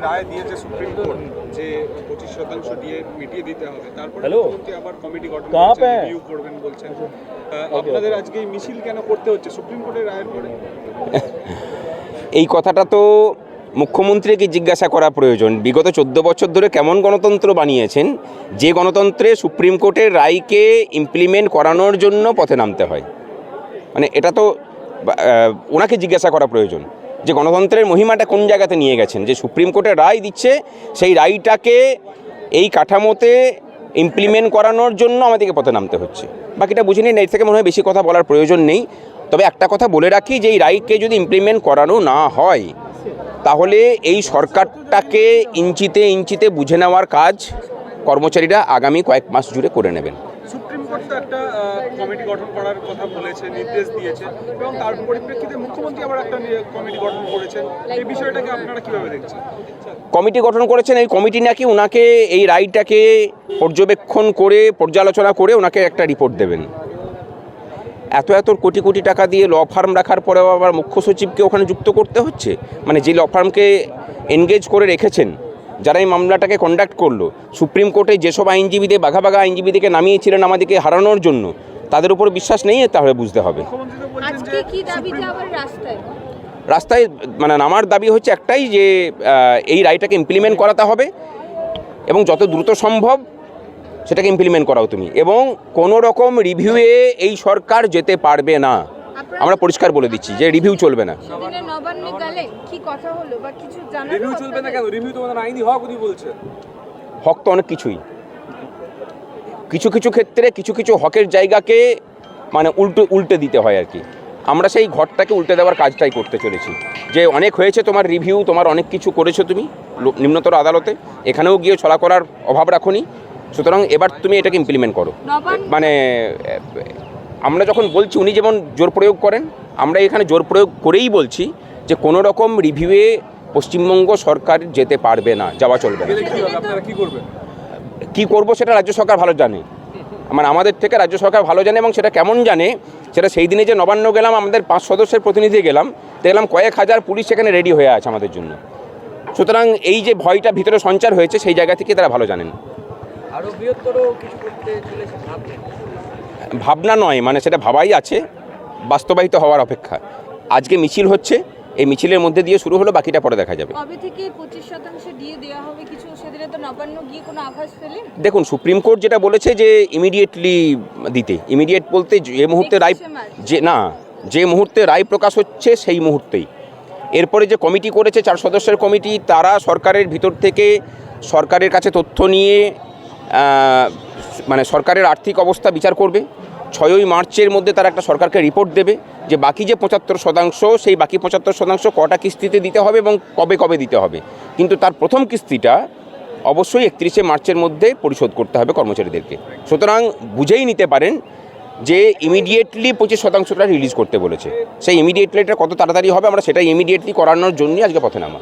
রায় দিয়েছে supreme court যে 25% দিয়ে মিটিয়ে দিতে হবে, তারপরে মুখ্যমন্ত্রী আবার কমিটি গঠন করছেন, রিভিউ করবেন বলছেন। আপনাদের আজকে এই মিছিল কেন করতে হচ্ছে সুপ্রিম কোর্টের রায়ের পরে? এই কথাটা তো মুখ্যমন্ত্রীকে জিজ্ঞাসা করা প্রয়োজন। বিগত 14 বছর ধরে কেমন গণতন্ত্র বানিয়েছেন যে গণতন্ত্রে সুপ্রিম কোর্টের রায়কে ইমপ্লিমেন্ট করানোর জন্য পথে নামতে হয়? মানে এটা তো ওনাকে জিজ্ঞাসা করা প্রয়োজন যে গণতন্ত্রের মহিমাটা কোন জায়গাতে নিয়ে গেছেন, যে সুপ্রিম কোর্টের রায় দিচ্ছে সেই রায়টাকে এই কাঠামোতে ইমপ্লিমেন্ট করানোর জন্য আমাদেরকে পথে নামতে হচ্ছে। বাকিটা বুঝে নিন, এর থেকে মনে হয় বেশি কথা বলার প্রয়োজন নেই। তবে একটা কথা বলে রাখি যে এই রায়কে যদি ইমপ্লিমেন্ট করানো না হয় তাহলে এই সরকারটাকে ইঞ্চিতে ইঞ্চিতে বুঝে নেওয়ার কাজ কর্মচারীরা আগামী কয়েক মাস জুড়ে করে নেবেন। সুপ্রিম কোর্ট তো একটা কমিটি গঠন করার কথা বলেছে, নির্দেশ দিয়েছে, এবং তার পরিপ্রেক্ষিতে মুখ্যমন্ত্রী আবার একটা কমিটি গঠন করেছেন। এই বিষয়টাকে আপনারা কিভাবে দেখছেন? কমিটি গঠন করেছেন, এই কমিটি নাকি ওনাকে এই রায়টাকে পর্যবেক্ষণ করে পর্যালোচনা করে ওনাকে একটা রিপোর্ট দেবেন। এত কোটি কোটি টাকা দিয়ে ল ফার্ম রাখার পরেও আবার মুখ্য সচিবকে ওখানে যুক্ত করতে হচ্ছে। মানে যে ল ফার্মকে এনগেজ করে রেখেছেন, যারা এই মামলাটাকে কন্ডাক্ট করলো, সুপ্রিম কোর্টে যেসব আইনজীবীদের বাঘা আইনজীবীদেরকে নামিয়েছিলেন আমাদেরকে হারানোর জন্য, তাদের উপর বিশ্বাস নেই, তাহলে বুঝতে হবে। রাস্তায় মানে আমার দাবি হচ্ছে একটাই, যে এই রায়টাকে ইমপ্লিমেন্ট করাতে হবে এবং যত দ্রুত সম্ভব সেটাকে ইমপ্লিমেন্ট করাও তুমি, এবং কোনো রকম রিভিউয়ে এই সরকার যেতে পারবে না। আমরা পরিষ্কার বলে দিচ্ছি যে রিভিউ চলবে না। হক তো অনেক কিছুই, কিছু ক্ষেত্রে কিছু হকের জায়গাকে মানে উল্টে দিতে হয় আর কি। আমরা সেই ঘরটাকে উল্টে দেওয়ার কাজটাই করতে চলেছি, যে অনেক হয়েছে তোমার রিভিউ, তোমার অনেক কিছু করেছো তুমি নিম্নতর আদালতে, এখানেও গিয়ে ছলা করার অভাব রাখোনি, সুতরাং এবার তুমি এটাকে ইমপ্লিমেন্ট করো। মানে আমরা যখন বলছি, উনি যেমন জোর প্রয়োগ করেন, আমরা এখানে জোর প্রয়োগ করেই বলছি যে কোনো রকম রিভিউয়ে পশ্চিমবঙ্গ সরকার যেতে পারবে না, যাওয়া চলবে না। কী করবো সেটা রাজ্য সরকার ভালো জানে, মানে আমাদের থেকে রাজ্য সরকার ভালো জানে, এবং সেটা কেমন জানে সেটা সেই দিনে যে নবান্ন গেলাম, আমাদের 5 সদস্যের প্রতিনিধি গেলাম, দেখলাম কয়েক হাজার পুলিশ সেখানে রেডি হয়ে আছে আমাদের জন্য। সুতরাং এই যে ভয়টা ভিতরে সঞ্চার হয়েছে সেই জায়গা থেকে তারা ভালো জানেন। ভাবনা নয়, মানে সেটা ভাবাই আছে, বাস্তবায়িত হওয়ার অপেক্ষা। আজকে মিছিল হচ্ছে, এই মিছিলের মধ্যে দিয়ে শুরু হলো, বাকিটা পরে দেখা যাবে। কবে থেকে 25% দিয়ে দেওয়া হবে কিছু, সেদিনে তো নবান্ন গিয়ে কোনো আভাস পেলেন? দেখুন, সুপ্রিম কোর্ট যেটা বলেছে যে ইমিডিয়েটলি দিতে, ইমিডিয়েট বলতে যে মুহূর্তে রায়, যে মুহূর্তে রায় প্রকাশ হচ্ছে সেই মুহূর্তেই। এরপরে যে কমিটি করেছে 4 সদস্যের কমিটি, তারা সরকারের ভিতর থেকে সরকারের কাছে তথ্য নিয়ে মানে সরকারের আর্থিক অবস্থা বিচার করবে। 6ই মার্চের মধ্যে তারা একটা সরকারকে রিপোর্ট দেবে যে বাকি যে 75%, সেই বাকি 75% কটা কিস্তিতে দিতে হবে এবং কবে দিতে হবে। কিন্তু তার প্রথম কিস্তিটা অবশ্যই 31শে মার্চের মধ্যে পরিশোধ করতে হবে কর্মচারীদেরকে। সুতরাং বুঝেই নিতে পারেন যে ইমিডিয়েটলি 25%টা রিলিজ করতে বলেছে। সেই ইমিডিয়েটলিটা কত তাড়াতাড়ি হবে আমরা সেটাই ইমিডিয়েটলি করানোর জন্যই আজকে পথে নামা।